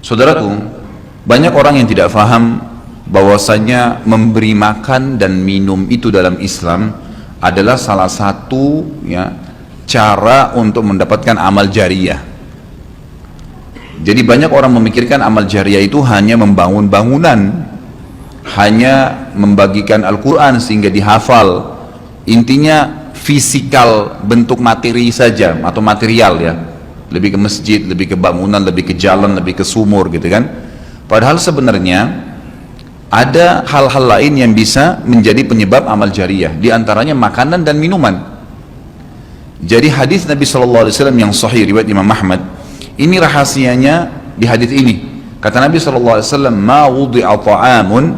Saudaraku, banyak orang yang tidak faham bahwasanya memberi makan dan minum itu dalam Islam adalah salah satu cara untuk mendapatkan amal jariyah. Jadi banyak orang memikirkan amal jariyah itu hanya membangun bangunan, hanya membagikan Al-Quran sehingga dihafal. Intinya fisikal, bentuk materi saja atau material ya, lebih ke masjid, lebih ke bangunan, lebih ke jalan, lebih ke sumur gitu kan. Padahal sebenarnya ada hal-hal lain yang bisa menjadi penyebab amal jariyah, diantaranya makanan dan minuman. Jadi hadis Nabi SAW yang sahih riwayat Imam Ahmad, ini rahasianya di hadis ini. Kata Nabi SAW, ma wudi'a ta'amun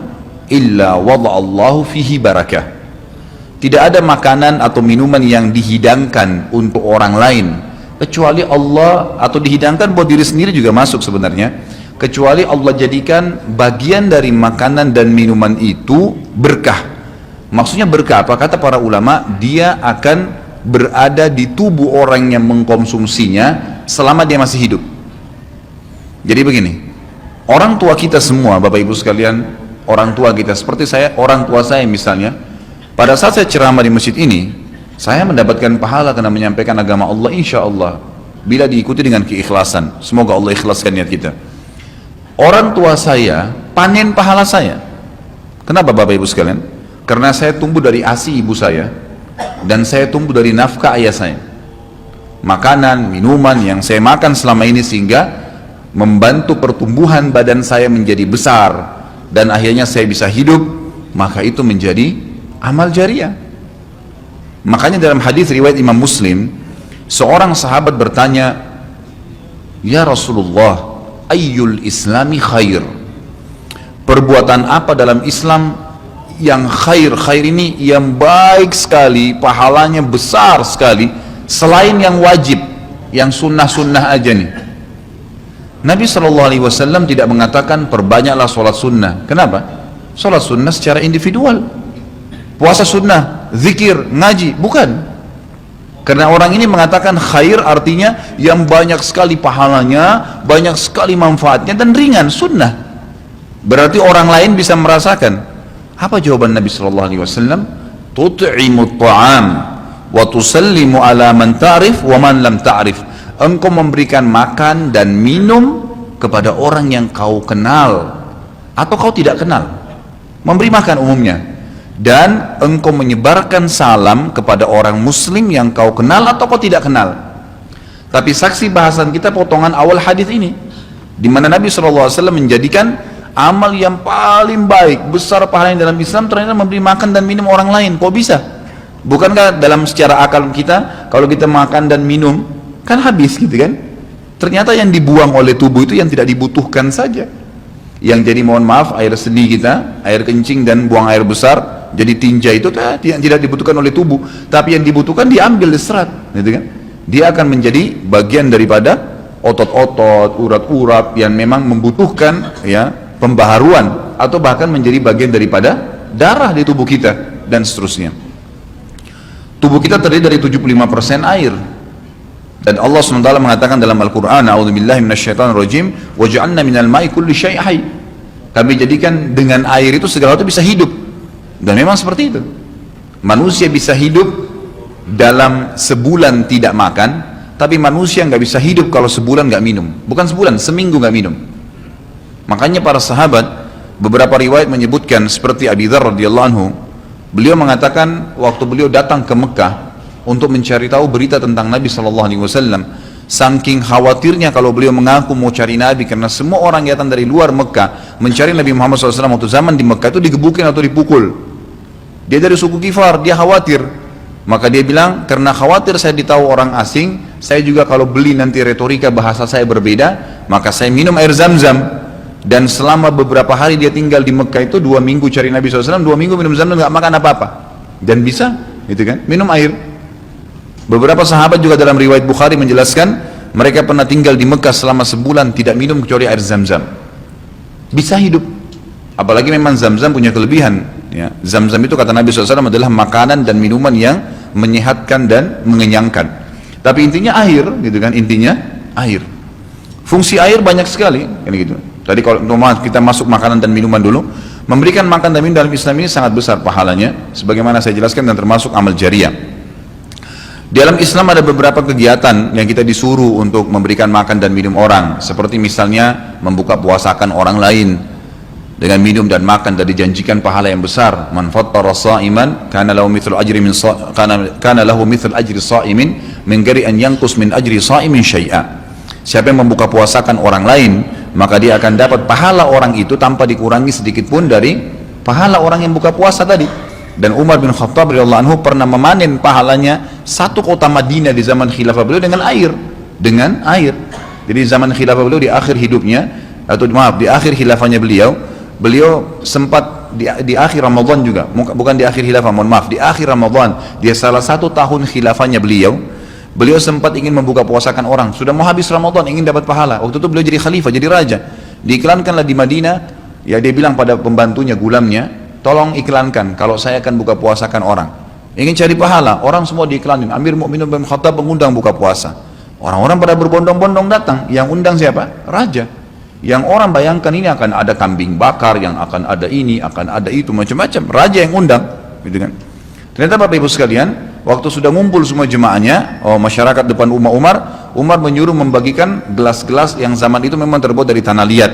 illa wada'allahu fihi barakah. Tidak ada makanan atau minuman yang dihidangkan untuk orang lain kecuali Allah, atau dihidangkan buat diri sendiri juga masuk sebenarnya, kecuali Allah jadikan bagian dari makanan dan minuman itu berkah. Maksudnya berkah apa? Kata para ulama, dia akan berada di tubuh orang yang mengkonsumsinya selama dia masih hidup. Jadi begini, orang tua kita semua, Bapak Ibu sekalian, orang tua kita, seperti saya, orang tua saya misalnya, pada saat saya ceramah di masjid ini, saya mendapatkan pahala karena menyampaikan agama Allah, insya Allah, bila diikuti dengan keikhlasan. Semoga Allah ikhlaskan niat kita. Orang tua saya panen pahala saya. Kenapa Bapak Ibu sekalian? Karena saya tumbuh dari ASI ibu saya, dan saya tumbuh dari nafkah ayah saya. Makanan, minuman yang saya makan selama ini sehingga membantu pertumbuhan badan saya menjadi besar, dan akhirnya saya bisa hidup, maka itu menjadi amal jariyah. Makanya dalam hadis riwayat Imam Muslim, seorang sahabat bertanya, ya Rasulullah, ayyul islami khair? Perbuatan apa dalam Islam yang khair? Khair ini yang baik sekali, pahalanya besar sekali, selain yang wajib, yang sunnah-sunnah aja nih. Nabi SAW tidak mengatakan perbanyaklah sholat sunnah. Kenapa? Sholat sunnah secara individual, puasa sunnah, zikir, ngaji, bukan. Karena orang ini mengatakan khair artinya yang banyak sekali pahalanya, banyak sekali manfaatnya, dan ringan, sunnah. Berarti orang lain bisa merasakan. Apa jawaban Nabi SAW? Tut'imut ta'am wa tusallimu ala man ta'rif wa man lam ta'rif. Engkau memberikan makan dan minum kepada orang yang kau kenal atau kau tidak kenal. Memberi makan umumnya. Dan engkau menyebarkan salam kepada orang muslim yang kau kenal atau kau tidak kenal. Tapi saksi bahasan kita potongan awal hadis ini, di mana Nabi SAW menjadikan amal yang paling baik, besar pahalanya dalam Islam ternyata memberi makan dan minum orang lain. Kok bisa? Bukankah dalam secara akal kita, kalau kita makan dan minum kan habis gitu kan? Ternyata yang dibuang oleh tubuh itu yang tidak dibutuhkan saja. Yang jadi, mohon maaf, air seni kita, air kencing dan buang air besar, jadi tinja itu yang tidak dibutuhkan oleh tubuh, tapi yang dibutuhkan diambil, diserat, gitu kan? Dia akan menjadi bagian daripada otot-otot, urat-urat yang memang membutuhkan pembaharuan, atau bahkan menjadi bagian daripada darah di tubuh kita dan seterusnya. Tubuh kita terdiri dari 75% air. Dan Allah SWT mengatakan dalam Al-Quran, a'udzubillahi minasyaitonirrajim, wa ja'alna minal ma'i kulli syai' hayy. Kami jadikan dengan air itu segala sesuatu bisa hidup. Dan memang seperti itu. Manusia bisa hidup dalam sebulan tidak makan, tapi manusia nggak bisa hidup kalau sebulan nggak minum. Bukan sebulan, seminggu nggak minum. Makanya para sahabat, beberapa riwayat menyebutkan seperti Abi Dzar radhiyallahu anhu, beliau mengatakan waktu beliau datang ke Mekah untuk mencari tahu berita tentang Nabi SAW, saking khawatirnya kalau beliau mengaku mau cari Nabi, karena semua orang yang datang dari luar Mekah mencari Nabi Muhammad SAW waktu zaman di Mekah itu digebukin atau dipukul. Dia dari suku Kifar, dia khawatir. Maka dia bilang, karena khawatir saya ditahu orang asing, saya juga kalau beli nanti retorika bahasa saya berbeda, maka saya minum air Zam-Zam. Dan selama beberapa hari dia tinggal di Mekah itu, 2 minggu cari Nabi SAW, 2 minggu minum Zam-Zam, nggak makan apa-apa. Dan bisa, gitu kan, minum air. Beberapa sahabat juga dalam riwayat Bukhari menjelaskan, mereka pernah tinggal di Mekah selama sebulan tidak minum kecuali air Zam-Zam. Bisa hidup. Apalagi memang Zam-Zam punya kelebihan. Zam-Zam itu kata Nabi SAW adalah makanan dan minuman yang menyehatkan dan mengenyangkan. Tapi intinya air, gitu kan, intinya air. Fungsi air banyak sekali, kan gitu. Tadi kalau kita masuk makanan dan minuman dulu, memberikan makan dan minum dalam Islam ini sangat besar pahalanya, sebagaimana saya jelaskan, dan termasuk amal jariah. Di dalam Islam ada beberapa kegiatan yang kita disuruh untuk memberikan makan dan minum orang, seperti misalnya membuka puasakan orang lain dengan minum dan makan, dan dijanjikan pahala yang besar. Man fattara sha'iman kana lahu mithlu ajri sha'imin min ghairi an yanqus min ajri sha'imin syai'a. Siapa yang membuka puasakan orang lain, maka dia akan dapat pahala orang itu tanpa dikurangi sedikit pun dari pahala orang yang buka puasa tadi. Dan Umar bin Khattab radhiyallahu anhu pernah memanen pahalanya satu kota Madinah di zaman khilafah beliau dengan air. Jadi zaman khilafah beliau di akhir hidupnya, atau maaf, di akhir khilafahnya beliau sempat di akhir Ramadan juga, bukan di akhir khilafah, mohon maaf, di akhir Ramadan, dia salah satu tahun khilafahnya beliau sempat ingin membuka puasakan orang, sudah mau habis Ramadan, ingin dapat pahala. Waktu itu beliau jadi khalifah, jadi raja, diiklankanlah di Madinah. Ya, dia bilang pada pembantunya, gulamnya, tolong iklankan kalau saya akan buka puasakan orang, ingin cari pahala. Orang semua diiklanin, Amir Mukminin bin Khattab mengundang buka puasa. Orang-orang pada berbondong-bondong datang. Yang undang siapa? Raja. Yang orang bayangkan ini akan ada kambing bakar, yang akan ada ini, akan ada itu, macam-macam. Raja yang undang, gitu kan. Ternyata Bapak Ibu sekalian, waktu sudah ngumpul semua jemaahnya, masyarakat depan Umar menyuruh membagikan gelas-gelas yang zaman itu memang terbuat dari tanah liat.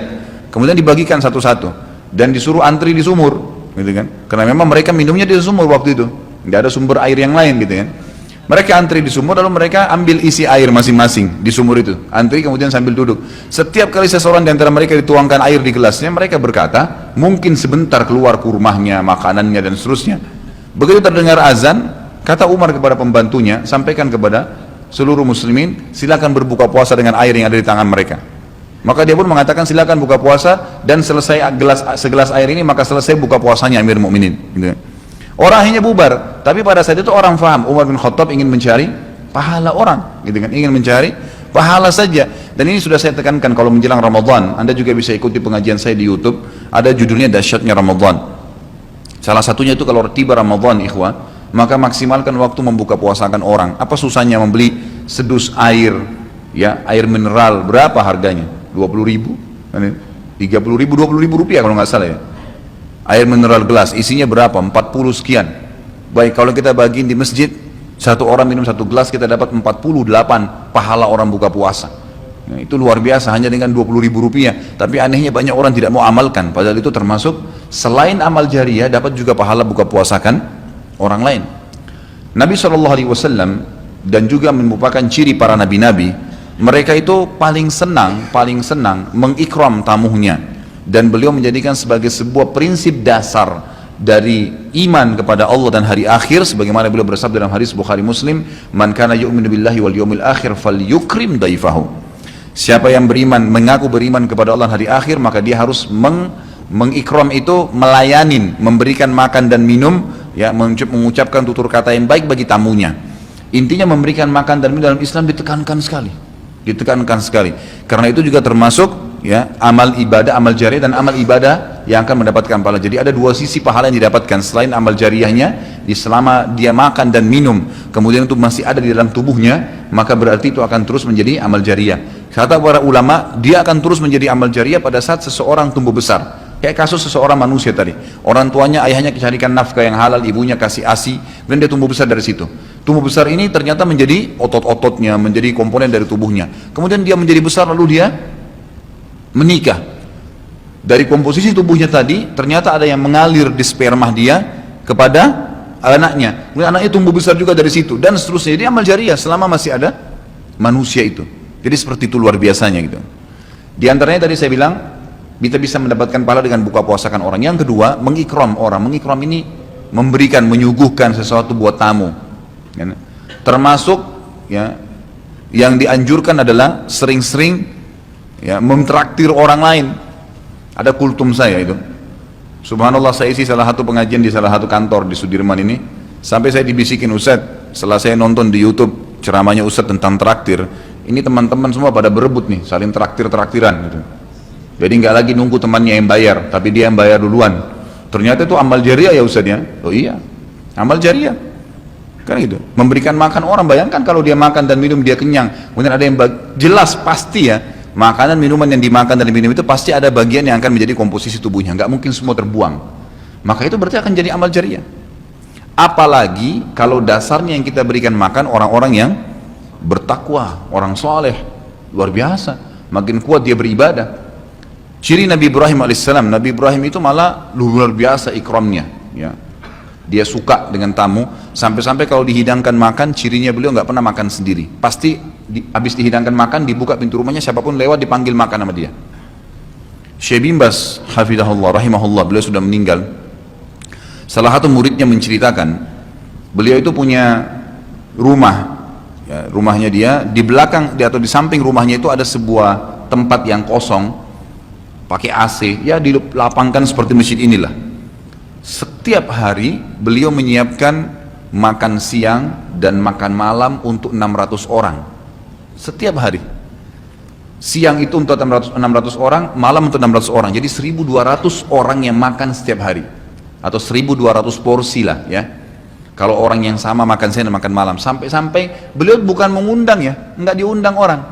Kemudian dibagikan satu-satu dan disuruh antri di sumur, gitu kan. Karena memang mereka minumnya di sumur waktu itu, nggak ada sumber air yang lain, gitu kan. Mereka antri di sumur, lalu mereka ambil isi air masing-masing di sumur itu, antri kemudian sambil duduk. Setiap kali seseorang di antara mereka dituangkan air di gelasnya, mereka berkata, mungkin sebentar keluar kurmahnya, makanannya, dan seterusnya. Begitu terdengar azan, kata Umar kepada pembantunya, sampaikan kepada seluruh muslimin, silakan berbuka puasa dengan air yang ada di tangan mereka. Maka dia pun mengatakan, silakan buka puasa, dan selesai segelas air ini, maka selesai buka puasanya Amir Mukminin, gitu. Orang akhirnya bubar, tapi pada saat itu orang faham, Umar bin Khattab ingin mencari pahala orang, gitu kan, ingin mencari pahala saja. Dan ini sudah saya tekankan, kalau menjelang Ramadan, Anda juga bisa ikuti pengajian saya di YouTube, ada judulnya Dahsyatnya Ramadan. Salah satunya itu kalau tiba Ramadan, ikhwan, maka maksimalkan waktu membuka puasakan orang. Apa susahnya membeli sedus air, ya, air mineral, berapa harganya? 20.000, 30.000, 20.000 rupiah kalau nggak salah ya. Air mineral gelas, isinya berapa? 40 sekian. Baik, kalau kita bagiin di masjid, satu orang minum satu gelas, kita dapat 48 pahala orang buka puasa. Nah, itu luar biasa, hanya dengan 20.000 rupiah. Tapi anehnya banyak orang tidak mau amalkan, padahal itu termasuk selain amal jariah, dapat juga pahala buka puasakan orang lain. Nabi SAW, dan juga merupakan ciri para nabi-nabi, mereka itu paling senang mengikram tamunya, dan beliau menjadikan sebagai sebuah prinsip dasar dari iman kepada Allah dan hari akhir, sebagaimana beliau bersabda dalam hadis Bukhari Muslim, man kana yu'minu billahi wal yawmil akhir falyukrim daifahu. Siapa yang beriman, mengaku beriman kepada Allah hari akhir, maka dia harus mengikram itu, melayanin, memberikan makan dan minum, ya, mengucapkan tutur kata yang baik bagi tamunya. Intinya memberikan makan dan minum dalam Islam ditekankan sekali, karena itu juga termasuk, ya, amal ibadah, amal jariah dan amal ibadah yang akan mendapatkan pahala. Jadi ada dua sisi pahala yang didapatkan selain amal jariahnya, selama dia makan dan minum kemudian itu masih ada di dalam tubuhnya, maka berarti itu akan terus menjadi amal jariah. Kata para ulama, dia akan terus menjadi amal jariah pada saat seseorang tumbuh besar. Kayak kasus seseorang manusia tadi, orang tuanya, ayahnya carikan nafkah yang halal, ibunya kasih ASI, dan dia tumbuh besar dari situ. Tumbuh besar ini ternyata menjadi otot-ototnya, menjadi komponen dari tubuhnya. Kemudian dia menjadi besar, lalu dia menikah. Dari komposisi tubuhnya tadi, ternyata ada yang mengalir di sperma dia kepada anaknya. Kemudian anaknya tumbuh besar juga dari situ, dan seterusnya. Jadi amal jariah selama masih ada manusia itu. Jadi seperti itu luar biasanya gitu. Di antaranya tadi saya bilang, kita bisa mendapatkan pahala dengan buka puasakan orang. Yang kedua, mengikram orang. Mengikram ini memberikan, menyuguhkan sesuatu buat tamu. Ya. Termasuk, ya, yang dianjurkan adalah sering-sering, ya, mentraktir orang lain. Ada kultum saya itu. Subhanallah, saya isi salah satu pengajian di salah satu kantor di Sudirman ini. Sampai saya dibisikin, Ustadz, setelah saya nonton di YouTube ceramahnya Ustadz tentang traktir, ini teman-teman semua pada berebut nih, saling traktir-traktiran gitu. Jadi nggak lagi nunggu temannya yang bayar, tapi dia yang bayar duluan. Ternyata itu amal jariah ya Ustaz ya. Oh iya, amal jariah. Kan gitu. Memberikan makan orang, bayangkan kalau dia makan dan minum dia kenyang, kemudian ada yang jelas pasti ya, Makanan, minuman yang dimakan dan diminum itu pasti ada bagian yang akan menjadi komposisi tubuhnya, nggak mungkin semua terbuang. Maka itu berarti akan jadi amal jariah. Apalagi kalau dasarnya yang kita berikan makan orang-orang yang bertakwa, orang soleh, luar biasa, makin kuat dia beribadah. Ciri Nabi Ibrahim alaihissalam, Nabi Ibrahim itu malah luar biasa ikramnya, ya. Dia suka dengan tamu, sampai-sampai kalau dihidangkan makan, cirinya beliau nggak pernah makan sendiri. Pasti habis dihidangkan makan, dibuka pintu rumahnya, siapapun lewat dipanggil makan sama dia. Syekh bin Baz, hafidahullah, rahimahullah, beliau sudah meninggal. Salah satu muridnya menceritakan, beliau itu punya rumah, ya, rumahnya dia, di belakang atau di samping rumahnya itu ada sebuah tempat yang kosong, pakai AC, ya dilapangkan seperti masjid inilah. Setiap hari beliau menyiapkan makan siang dan makan malam untuk 600 orang. Setiap hari. Siang itu untuk 600 orang, malam untuk 600 orang. Jadi 1200 orang yang makan setiap hari. Atau 1200 porsi lah ya. Kalau orang yang sama makan siang dan makan malam. Sampai-sampai beliau bukan mengundang ya, enggak diundang orang.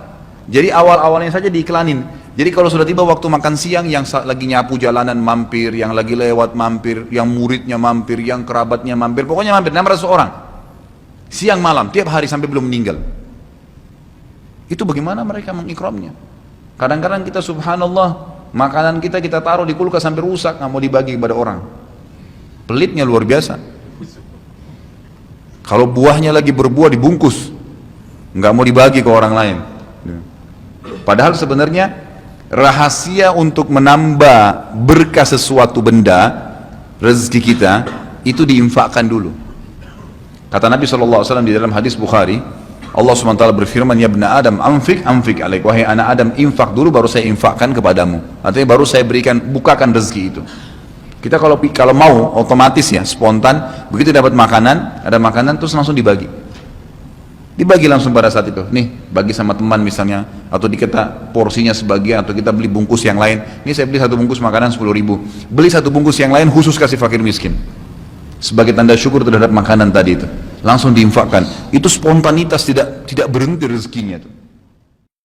Jadi awal-awalnya saja diiklanin. Jadi kalau sudah tiba waktu makan siang, yang lagi nyapu jalanan mampir, yang lagi lewat mampir, yang muridnya mampir, yang kerabatnya mampir, pokoknya mampir 600 orang. Siang malam, tiap hari sampai belum meninggal. Itu bagaimana mereka mengikramnya. Kadang-kadang kita subhanallah, makanan kita taruh di kulkas sampai rusak, nggak mau dibagi kepada orang. Pelitnya luar biasa. Kalau buahnya lagi berbuah dibungkus, nggak mau dibagi ke orang lain. Padahal sebenarnya rahasia untuk menambah berkah sesuatu benda, rezeki kita, itu diinfakkan dulu. Kata Nabi SAW di dalam hadis Bukhari, Allah SWT berfirman, ya ibna Adam, anfik alaik, wahai anak Adam, infak dulu baru saya infakkan kepadamu. Artinya baru saya bukakan rezeki itu. Kita kalau mau otomatis ya, spontan, begitu dapat makanan, ada makanan terus langsung dibagi. Dibagi langsung pada saat itu, nih bagi sama teman misalnya, atau dikata porsinya sebagian, atau kita beli bungkus yang lain. Ini saya beli satu bungkus makanan 10.000, beli satu bungkus yang lain khusus kasih fakir miskin, sebagai tanda syukur terhadap makanan tadi itu, langsung diinfakkan. Itu spontanitas, tidak berhenti rezekinya tuh.